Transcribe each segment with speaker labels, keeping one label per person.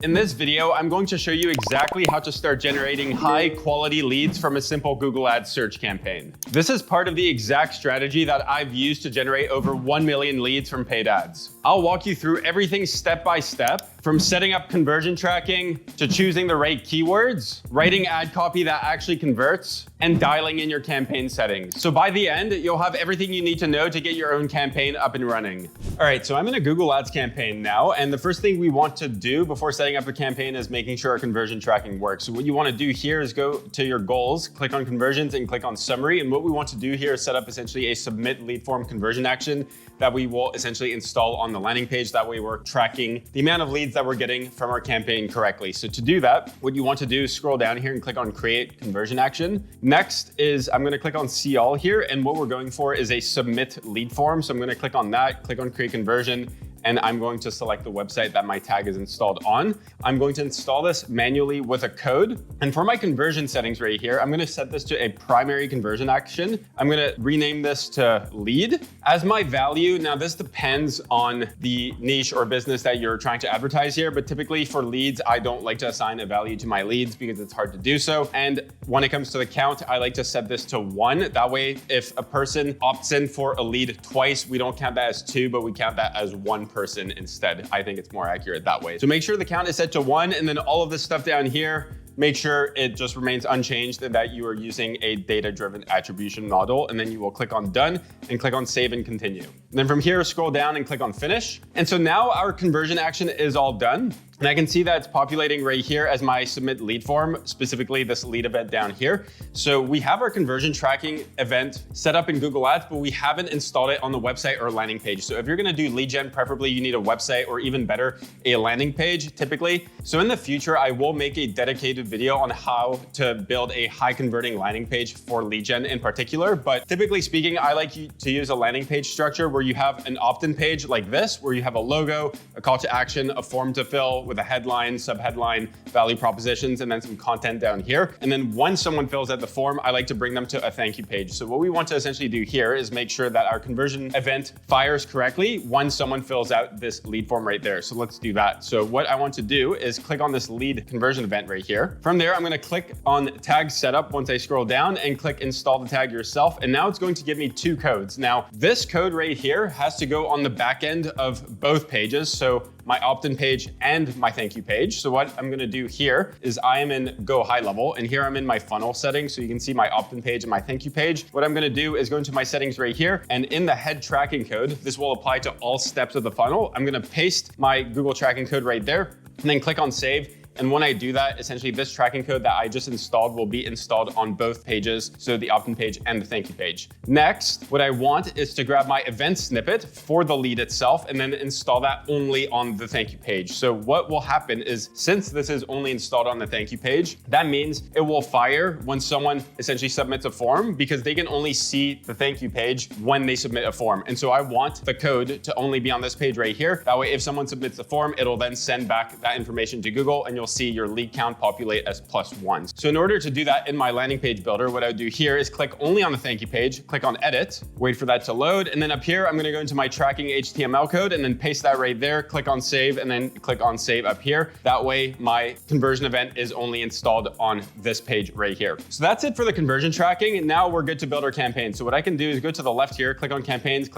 Speaker 1: In this video, I'm going to show you exactly how to start generating high quality leads from a simple Google Ads search campaign. This is part of the exact strategy that I've used to generate over 1 million leads from paid ads. I'll walk you through everything step by step, from setting up conversion tracking to choosing the right keywords, writing ad copy that actually converts, and dialing in your campaign settings. So by the end, you'll have everything you need to know to get your own campaign up and running. All right, so I'm in a Google Ads campaign now, and the first thing we want to do before setting up a campaign is making sure our conversion tracking works. So what you want to do here is go to your goals, click on conversions, and click on summary. And what we want to do here is set up essentially a submit lead form conversion action that we will essentially install on the landing page. That way we're tracking the amount of leads that we're getting from our campaign correctly. So to do that, what you want to do is scroll down here and click on create conversion action. Next is I'm going to click on see all here. And what we're going for is a submit lead form. So I'm going to click on that, click on create conversion, and I'm going to select the website that my tag is installed on. I'm going to install this manually with a code. And for my conversion settings right here, I'm going to set this to a primary conversion action. I'm going to rename this to lead. As my value, now this depends on the niche or business that you're trying to advertise here, but typically for leads, I don't like to assign a value to my leads because it's hard to do so. And when it comes to the count, I like to set this to 1. That way, if a person opts in for a lead twice, we don't count that as 2, but we count that as 1 person instead. I think it's more accurate that way. So make sure the count is set to 1, and then all of this stuff down here, make sure it just remains unchanged and that you are using a data-driven attribution model. And then you will click on done and click on save and continue. And then from here, scroll down and click on finish. And so now our conversion action is all done. And I can see that it's populating right here as my submit lead form, specifically this lead event down here. So we have our conversion tracking event set up in Google Ads, but we haven't installed it on the website or landing page. So if you're gonna do lead gen, preferably you need a website or even better, a landing page typically. So in the future, I will make a dedicated video on how to build a high converting landing page for lead gen in particular. But typically speaking, I like to use a landing page structure where you have an opt-in page like this, where you have a logo, a call to action, a form to fill with a headline, subheadline, value propositions, and then some content down here. And then once someone fills out the form, I like to bring them to a thank you page. So what we want to essentially do here is make sure that our conversion event fires correctly once someone fills out this lead form right there. So let's do that. So what I want to do is click on this lead conversion event right here. From there, I'm going to click on tag setup once I scroll down and click install the tag yourself. And now it's going to give me 2 codes. Now this code right here has to go on the back end of both pages. So my opt-in page and my thank you page. So what I'm gonna do here is I am in Go High Level, and here I'm in my funnel settings. So you can see my opt-in page and my thank you page. What I'm gonna do is go into my settings right here, and in the head tracking code, this will apply to all steps of the funnel. I'm gonna paste my Google tracking code right there, and then click on save. And when I do that, essentially this tracking code that I just installed will be installed on both pages, so the opt-in page and the thank you page. Next, what I want is to grab my event snippet for the lead itself and then install that only on the thank you page. So what will happen is, since this is only installed on the thank you page, that means it will fire when someone essentially submits a form, because they can only see the thank you page when they submit a form. And so I want the code to only be on this page right here. That way, if someone submits the form, it'll then send back that information to Google, and you'll see your lead count populate as +1. So in order to do that in my landing page builder, what I would do here is click only on the thank you page, click on edit, wait for that to load. And then up here, I'm gonna go into my tracking HTML code and then paste that right there, click on save, and then click on save up here. That way my conversion event is only installed on this page right here. So that's it for the conversion tracking. And now we're good to build our campaign. So what I can do is go to the left here, click on campaigns,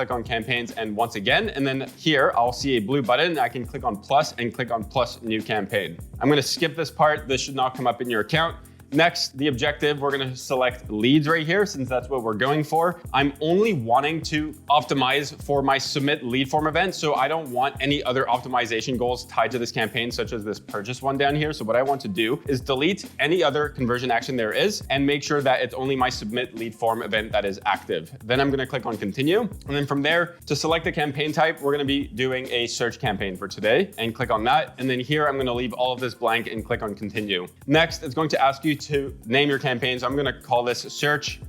Speaker 1: and once again, and then here I'll see a blue button. I can click on plus and click on plus new campaign. I'm gonna skip this part. This should not come up in your account. Next, the objective, we're gonna select leads right here, since that's what we're going for. I'm only wanting to optimize for my submit lead form event, so I don't want any other optimization goals tied to this campaign, such as this purchase one down here. So what I want to do is delete any other conversion action there is and make sure that it's only my submit lead form event that is active. Then I'm gonna click on continue. And then from there, to select the campaign type, we're gonna be doing a search campaign for today, and click on that. And then here, I'm gonna leave all of this blank and click on continue. Next, it's going to ask you to name your campaign. So I'm gonna call this search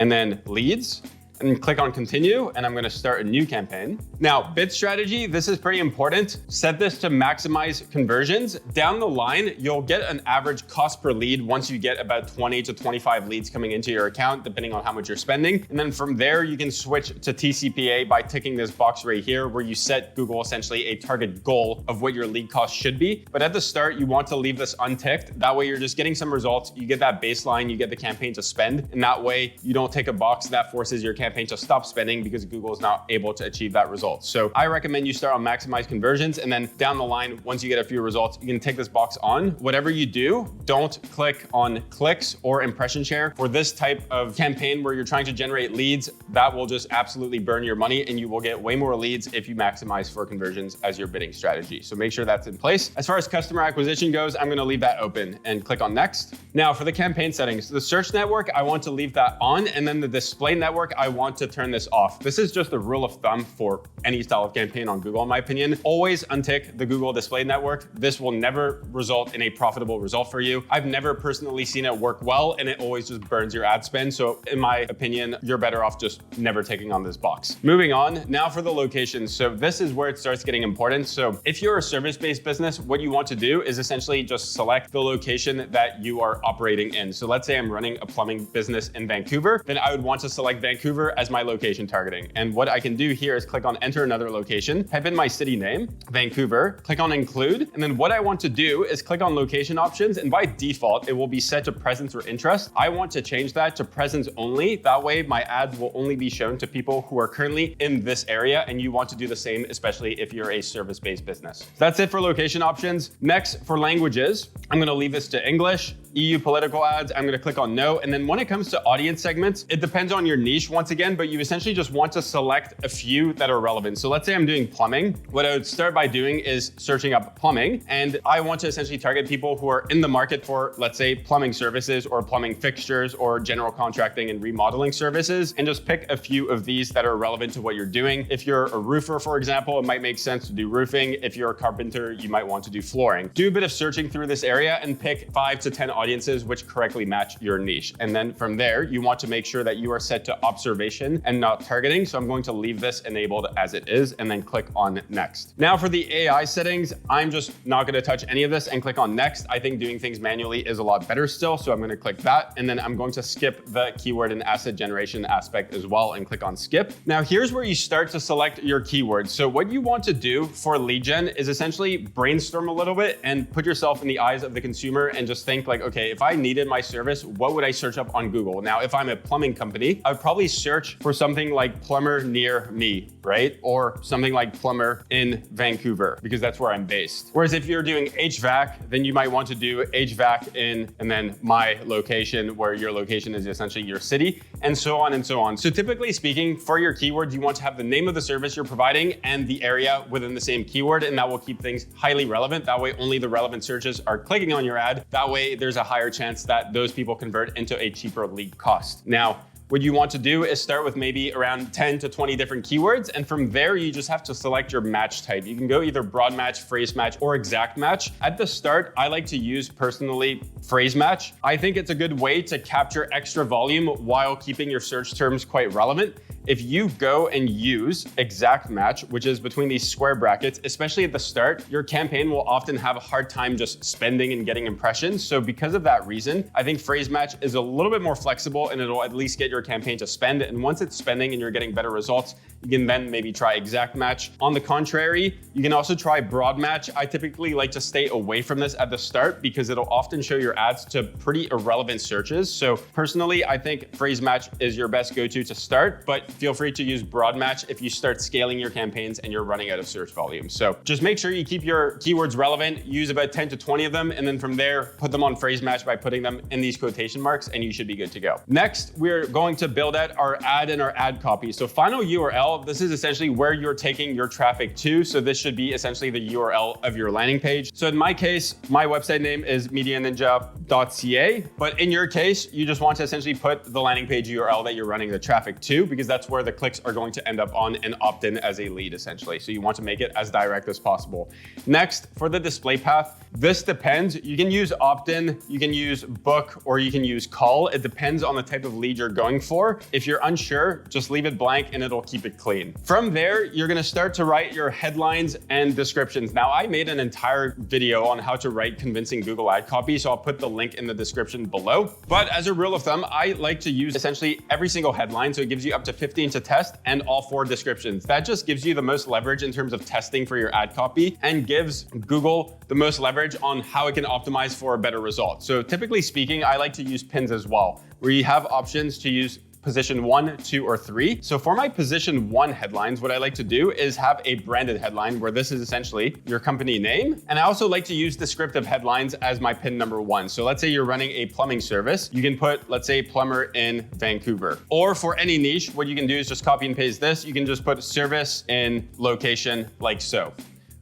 Speaker 1: and then leads. and click on continue, and I'm gonna start a new campaign. Now, bid strategy, this is pretty important. Set this to maximize conversions. Down the line, you'll get an average cost per lead once you get about 20 to 25 leads coming into your account, depending on how much you're spending. And then from there, you can switch to TCPA by ticking this box right here, where you set Google essentially a target goal of what your lead cost should be. But at the start, you want to leave this unticked. That way you're just getting some results. You get that baseline, you get the campaign to spend. And that way you don't take a box that forces your campaign to stop spending because Google is not able to achieve that result. So I recommend you start on maximize conversions. And then down the line, once you get a few results, you can take this box on. Whatever you do, don't click on clicks or impression share. For this type of campaign where you're trying to generate leads, that will just absolutely burn your money, and you will get way more leads if you maximize for conversions as your bidding strategy. So make sure that's in place. As far as customer acquisition goes, I'm gonna leave that open and click on next. Now for the campaign settings, the search network, I want to leave that on, and then the display network, I want to turn this off. This is just a rule of thumb for any style of campaign on Google, in my opinion. Always untick the Google display network. This will never result in a profitable result for you. I've never personally seen it work well, and it always just burns your ad spend. So in my opinion, you're better off just never taking on this box. Moving on, now for the location. So this is where it starts getting important. So if you're a service-based business, what you want to do is essentially just select the location that you are operating in. So let's say I'm running a plumbing business in Vancouver, then I would want to select Vancouver as my location targeting. And what I can do here is click on enter another location, type in my city name, Vancouver, click on include. And then what I want to do is click on location options. And by default, it will be set to presence or interest. I want to change that to presence only. That way my ads will only be shown to people who are currently in this area. And you want to do the same, especially if you're a service-based business. So that's it for location options. Next, for languages, I'm gonna leave this to English. EU political ads, I'm gonna click on no. And then when it comes to audience segments, it depends on your niche once again, but you essentially just want to select a few that are relevant. So let's say I'm doing plumbing. What I would start by doing is searching up plumbing. And I want to essentially target people who are in the market for, let's say, plumbing services or plumbing fixtures or general contracting and remodeling services, and just pick a few of these that are relevant to what you're doing. If you're a roofer, for example, it might make sense to do roofing. If you're a carpenter, you might want to do flooring. Do a bit of searching through this area and pick 5 to 10 audiences which correctly match your niche. And then from there, you want to make sure that you are set to observation and not targeting. So I'm going to leave this enabled as it is and then click on next. Now for the AI settings, I'm just not going to touch any of this and click on next. I think doing things manually is a lot better still. So I'm going to click that. And then I'm going to skip the keyword and asset generation aspect as well and click on skip. Now here's where you start to select your keywords. So what you want to do for lead gen is essentially brainstorm a little bit and put yourself in the eyes of the consumer and just think like, okay, if I needed my service, what would I search up on Google? Now, if I'm a plumbing company, I would probably search for something like plumber near me, right? Or something like plumber in Vancouver, because that's where I'm based. Whereas if you're doing HVAC, then you might want to do HVAC in, and then my location, where your location is essentially your city, and so on and so on. So typically speaking, for your keywords, you want to have the name of the service you're providing and the area within the same keyword, and that will keep things highly relevant. That way, only the relevant searches are clicking on your ad. That way, there's a higher chance that those people convert into a cheaper lead cost. Now, what you want to do is start with maybe around 10 to 20 different keywords. And from there, you just have to select your match type. You can go either broad match, phrase match, or exact match. At the start, I like to use personally phrase match. I think it's a good way to capture extra volume while keeping your search terms quite relevant. If you go and use exact match, which is between these square brackets, especially at the start, your campaign will often have a hard time just spending and getting impressions. So because of that reason, I think phrase match is a little bit more flexible and it'll at least get your campaign to spend. And once it's spending and you're getting better results, you can then maybe try exact match. On the contrary, you can also try broad match. I typically like to stay away from this at the start because it'll often show your ads to pretty irrelevant searches. So personally, I think phrase match is your best go-to to start, but feel free to use broad match if you start scaling your campaigns and you're running out of search volume. So just make sure you keep your keywords relevant, use about 10 to 20 of them, and then from there, put them on phrase match by putting them in these quotation marks, and you should be good to go. Next, we're going to build out our ad and our ad copy. So final URL, this is essentially where you're taking your traffic to. So this should be essentially the URL of your landing page. So in my case, my website name is medianinja.ca, but in your case, you just want to essentially put the landing page URL that you're running the traffic to, because that's that's where the clicks are going to end up on and opt in as a lead essentially. So you want to make it as direct as possible. Next, for the display path, this depends. You can use opt-in, you can use book, or you can use call. It depends on the type of lead you're going for. If you're unsure, just leave it blank and it'll keep it clean. From there, you're gonna start to write your headlines and descriptions. Now, I made an entire video on how to write convincing Google ad copy, so I'll put the link in the description below. But as a rule of thumb, I like to use essentially every single headline, so it gives you up to 15 to test and all 4 descriptions. That just gives you the most leverage in terms of testing for your ad copy and gives Google the most leverage on how it can optimize for a better result. So typically speaking, I like to use pins as well, where you have options to use position 1, 2, or 3. So for my position 1 headlines, what I like to do is have a branded headline where this is essentially your company name. And I also like to use descriptive headlines as my pin number 1. So let's say you're running a plumbing service. You can put, let's say, plumber in Vancouver. Or for any niche, what you can do is just copy and paste this. You can just put service in location like so.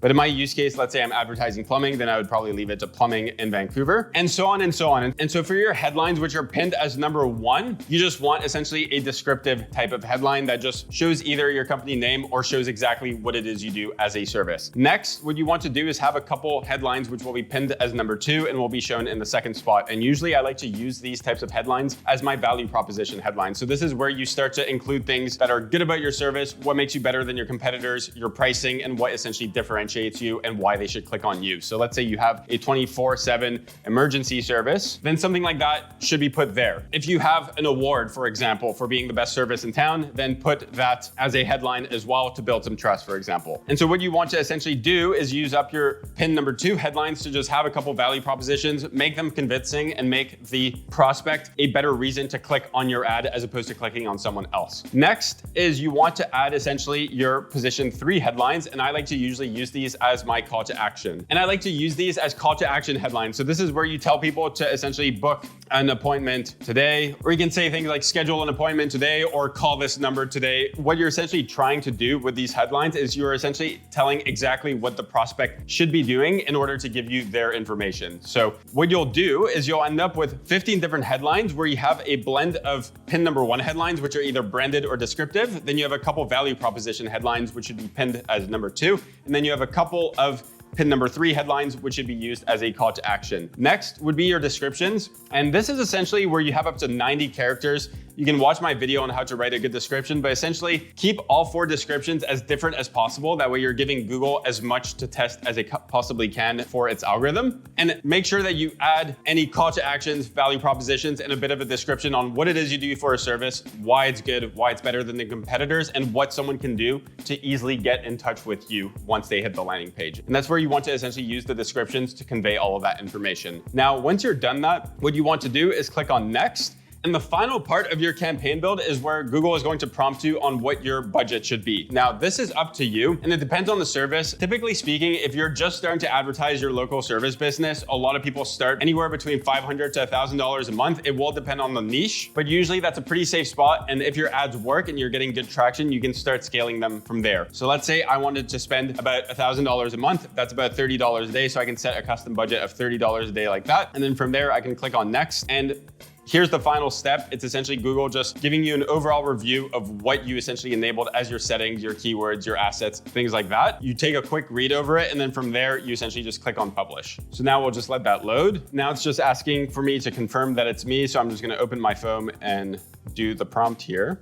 Speaker 1: But in my use case, let's say I'm advertising plumbing, then I would probably leave it to plumbing in Vancouver, and so on and so on. And so for your headlines, which are pinned as number 1, you just want essentially a descriptive type of headline that just shows either your company name or shows exactly what it is you do as a service. Next, what you want to do is have a couple headlines which will be pinned as number 2 and will be shown in the second spot. And usually I like to use these types of headlines as my value proposition headlines. So this is where you start to include things that are good about your service, what makes you better than your competitors, your pricing, and what essentially differentiates you and why they should click on you. So let's say you have a 24/7 emergency service, then something like that should be put there. If you have an award, for example, for being the best service in town, then put that as a headline as well to build some trust, for example. And so what you want to essentially do is use up your pin number 2 headlines to just have a couple value propositions, make them convincing, and make the prospect a better reason to click on your ad as opposed to clicking on someone else. Next is you want to add essentially your position 3 headlines, and I like to usually use these as my call to action. And I like to use these as call to action headlines. So this is where you tell people to essentially book an appointment today, or you can say things like schedule an appointment today or call this number today. What you're essentially trying to do with these headlines is you're essentially telling exactly what the prospect should be doing in order to give you their information. So what you'll do is you'll end up with 15 different headlines where you have a blend of pin number 1 headlines, which are either branded or descriptive. Then you have a couple value proposition headlines, which should be pinned as number 2. And then you have a couple of pin number 3 headlines, which should be used as a call to action. Next would be your descriptions. And this is essentially where you have up to 90 characters. You can watch my video on how to write a good description, but essentially keep all 4 descriptions as different as possible. That way you're giving Google as much to test as it possibly can for its algorithm. And make sure that you add any call to actions, value propositions, and a bit of a description on what it is you do for a service, why it's good, why it's better than the competitors, and what someone can do to easily get in touch with you once they hit the landing page. And that's where you want to essentially use the descriptions to convey all of that information. Now, once you're done that, what you want to do is click on next. And the final part of your campaign build is where Google is going to prompt you on what your budget should be. Now, this is up to you, and it depends on the service. Typically speaking, if you're just starting to advertise your local service business, a lot of people start anywhere between $500 to $1,000 a month. It will depend on the niche, but usually that's a pretty safe spot. And if your ads work and you're getting good traction, you can start scaling them from there. So let's say I wanted to spend about $1,000 a month. That's about $30 a day. So I can set a custom budget of $30 a day like that. And then from there, I can click on next. And here's the final step. It's essentially Google just giving you an overall review of what you essentially enabled as your settings, your keywords, your assets, things like that. You take a quick read over it, and then from there, you essentially just click on publish. So now we'll just let that load. Now it's just asking for me to confirm that it's me. So I'm just gonna open my phone and do the prompt here.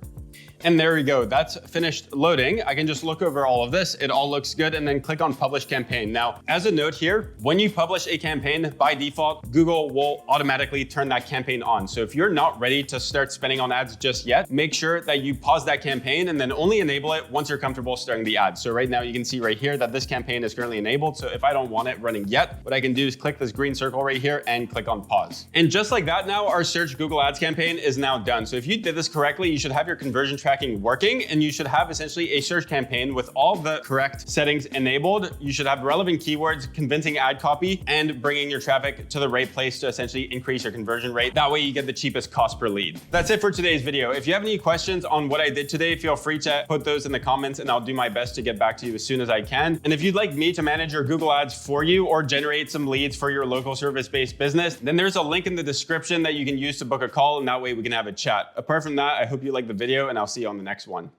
Speaker 1: And there we go, that's finished loading. I can just look over all of this. It all looks good, and then click on publish campaign. Now, as a note here, when you publish a campaign, by default, Google will automatically turn that campaign on. So if you're not ready to start spending on ads just yet, make sure that you pause that campaign and then only enable it once you're comfortable starting the ad. So right now you can see right here that this campaign is currently enabled. So if I don't want it running yet, what I can do is click this green circle right here and click on pause. And just like that, now our search Google Ads campaign is now done. So if you did this correctly, you should have your conversion tracking working, and you should have essentially a search campaign with all the correct settings enabled. You should have relevant keywords, convincing ad copy, and bringing your traffic to the right place to essentially increase your conversion rate. That way you get the cheapest cost per lead. That's it for today's video. If you have any questions on what I did today, feel free to put those in the comments and I'll do my best to get back to you as soon as I can. And if you'd like me to manage your Google Ads for you or generate some leads for your local service-based business, then there's a link in the description that you can use to book a call, and that way we can have a chat. Apart from that, I hope you like the video. and I'll see you on the next one.